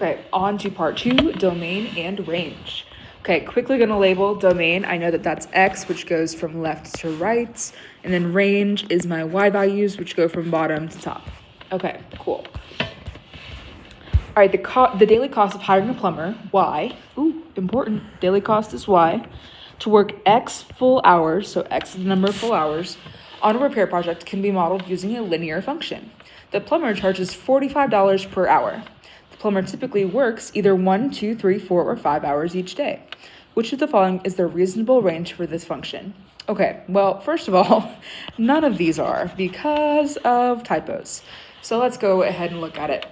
Okay, on to part 2, domain and range. Okay, quickly gonna label domain. I know that that's X, which goes from left to right, and then range is my Y values, which go from bottom to top. Okay, cool. All right, the daily cost of hiring a plumber, Y, important, daily cost is Y, to work X full hours, so X is the number of full hours, on a repair project can be modeled using a linear function. The plumber charges $45 per hour. The plumber typically works either 1, 2, 3, 4, or 5 hours each day. Which of the following is the reasonable range for this function? Okay, well, first of all, none of these are because of typos. So let's go ahead and look at it.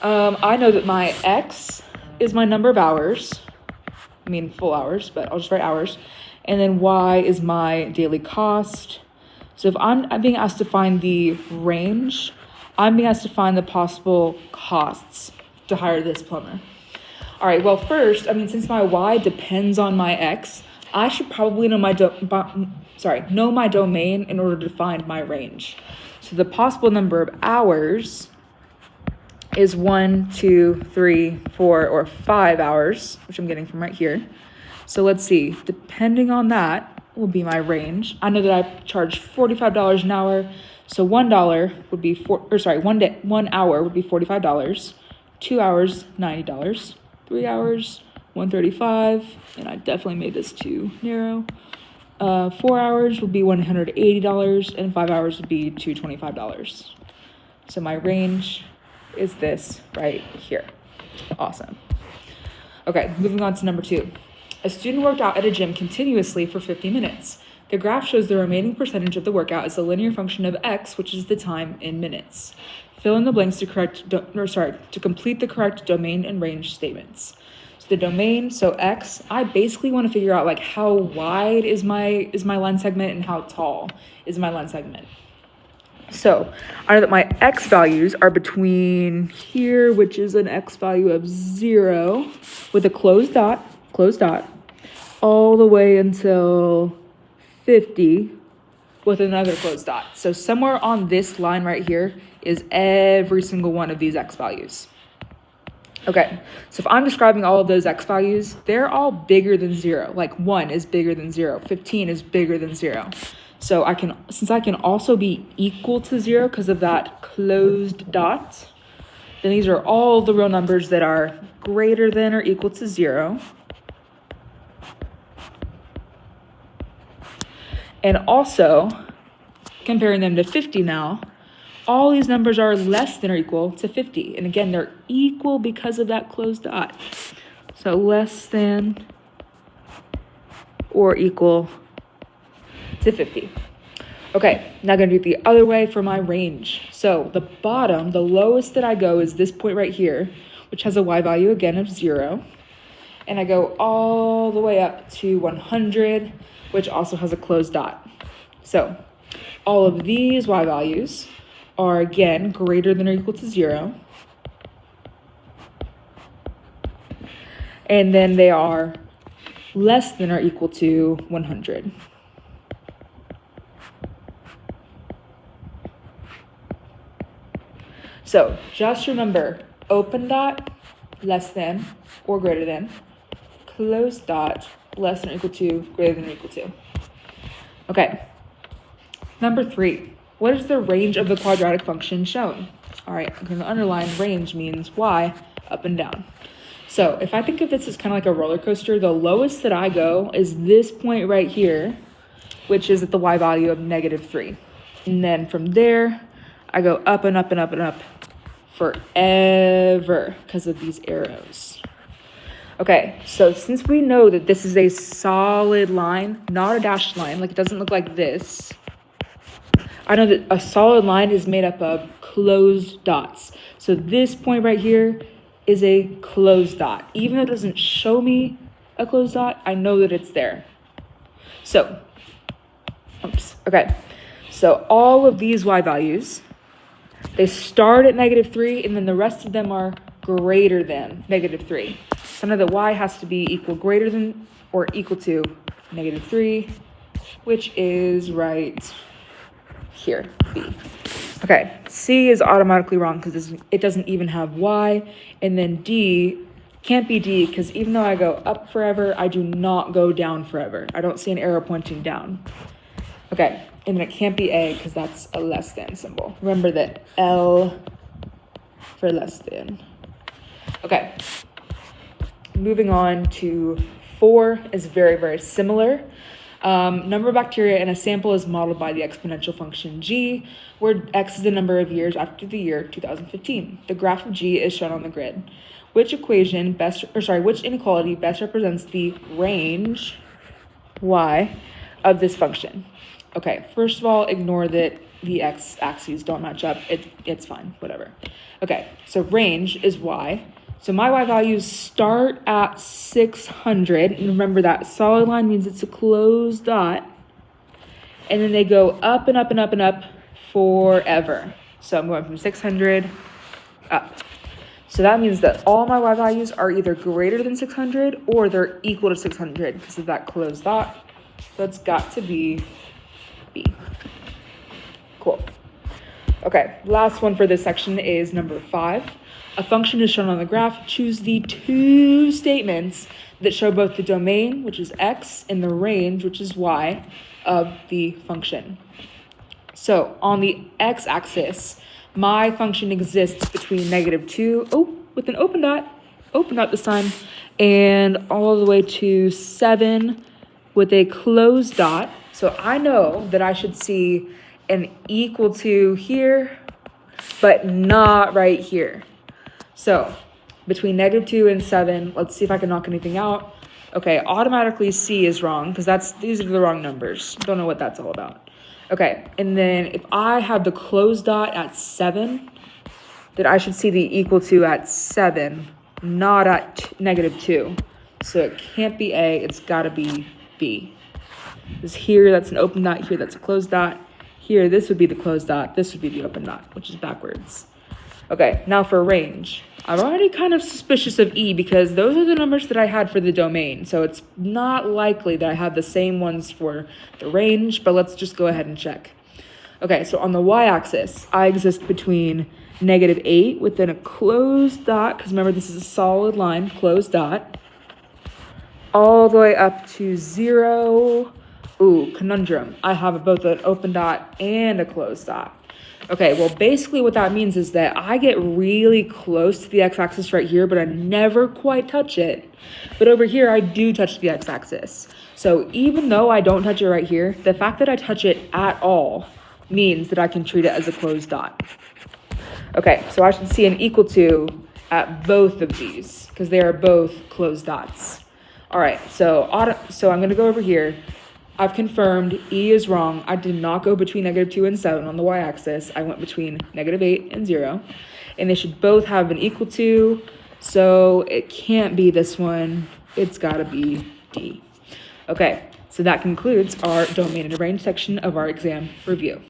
I know that my X is my number of hours. I mean full hours, but I'll just write hours. And then Y is my daily cost. So if I'm being asked to find the range, I'm being asked to find the possible costs to hire this plumber. All right, well, first, since my Y depends on my X, I should probably know my domain in order to find my range. So the possible number of hours is 1, 2, 3, 4, or 5 hours, which I'm getting from right here. So let's see, depending on that will be my range. I know that I charge $45 an hour, so $1 would be 1 hour would be $45, 2 hours, $90, 3 hours, $135, and I definitely made this too narrow. 4 hours would be $180, and 5 hours would be $225. So my range is this right here. Awesome. Okay, moving on to number 2. A student worked out at a gym continuously for 50 minutes. The graph shows the remaining percentage of the workout as a linear function of X, which is the time in minutes. Fill in the blanks to complete the correct domain and range statements. So the domain, so X, I basically want to figure out like how wide is my line segment and how tall is my line segment. So I know that my X values are between here, which is an X value of 0 with a closed dot, all the way until 50 with another closed dot. So somewhere on this line right here is every single one of these X values. Okay, so if I'm describing all of those X values, they're all bigger than 0. Like 1 is bigger than 0, 15 is bigger than 0. So since I can also be equal to 0 because of that closed dot, then these are all the real numbers that are greater than or equal to 0. And also, comparing them to 50 now, all these numbers are less than or equal to 50. And again, they're equal because of that closed dot. So less than or equal to 50. Okay, now I'm gonna do it the other way for my range. So the bottom, the lowest that I go is this point right here, which has a Y value again of 0. And I go all the way up to 100, which also has a closed dot. So all of these Y values are again greater than or equal to 0. And then they are less than or equal to 100. So just remember, open dot, less than or greater than, closed dot, less than or equal to, greater than or equal to. Okay, number 3, what is the range of the quadratic function shown? All right, I'm going to underline range means Y, up and down. So if I think of this as kind of like a roller coaster, the lowest that I go is this point right here, which is at the Y value of -3. And then from there, I go up and up and up and up forever because of these arrows. Okay, so since we know that this is a solid line, not a dashed line, like it doesn't look like this, I know that a solid line is made up of closed dots. So this point right here is a closed dot. Even though it doesn't show me a closed dot, I know that it's there. So, so all of these Y values, they start at -3, and then the rest of them are greater than -3. So I know that Y has to be greater than or equal to -3, which is right here, B. Okay, C is automatically wrong because it doesn't even have Y. And then D can't be D because even though I go up forever, I do not go down forever. I don't see an arrow pointing down. Okay, and then it can't be A because that's a less than symbol. Remember that L for less than. Okay, moving on to 4 is very, very similar. Number of bacteria in a sample is modeled by the exponential function g, where x is the number of years after the year 2015. The graph of g is shown on the grid. Which inequality best represents the range y of this function? Okay, first of all, ignore that the x-axes don't match up. It's fine, whatever. Okay, so range is y. So my y values start at 600. And remember that solid line means it's a closed dot. And then they go up and up and up and up forever. So I'm going from 600 up. So that means that all my y values are either greater than 600 or they're equal to 600 because of that closed dot. So it's got to be B. Cool. Okay, last one for this section is number 5. A function is shown on the graph. Choose the 2 statements that show both the domain, which is x, and the range, which is y, of the function. So on the x-axis, my function exists between -2, with an open dot this time, and all the way to 7 with a closed dot. So I know that I should see an equal to here, but not right here. So between -2 and 7, let's see if I can knock anything out. Okay, automatically C is wrong because these are the wrong numbers. Don't know what that's all about. Okay, and then if I have the closed dot at 7, then I should see the equal to at 7, not at -2. So it can't be A, it's gotta be B. Because here, that's an open dot, here that's a closed dot. Here, this would be the closed dot, this would be the open dot, which is backwards. Okay, now for range. I'm already kind of suspicious of E because those are the numbers that I had for the domain. So it's not likely that I have the same ones for the range, but let's just go ahead and check. Okay, so on the y-axis, I exist between -8 within a closed dot, because remember this is a solid line, closed dot, all the way up to 0. Ooh, conundrum. I have both an open dot and a closed dot. Okay, well, basically what that means is that I get really close to the x-axis right here, but I never quite touch it. But over here, I do touch the x-axis. So even though I don't touch it right here, the fact that I touch it at all means that I can treat it as a closed dot. Okay, so I should see an equal to at both of these because they are both closed dots. All right, so I'm going to go over here. I've confirmed E is wrong. I did not go between -2 and 7 on the y-axis. I went between -8 and 0. And they should both have an equal to, so it can't be this one. It's got to be D. Okay, so that concludes our domain and range section of our exam review.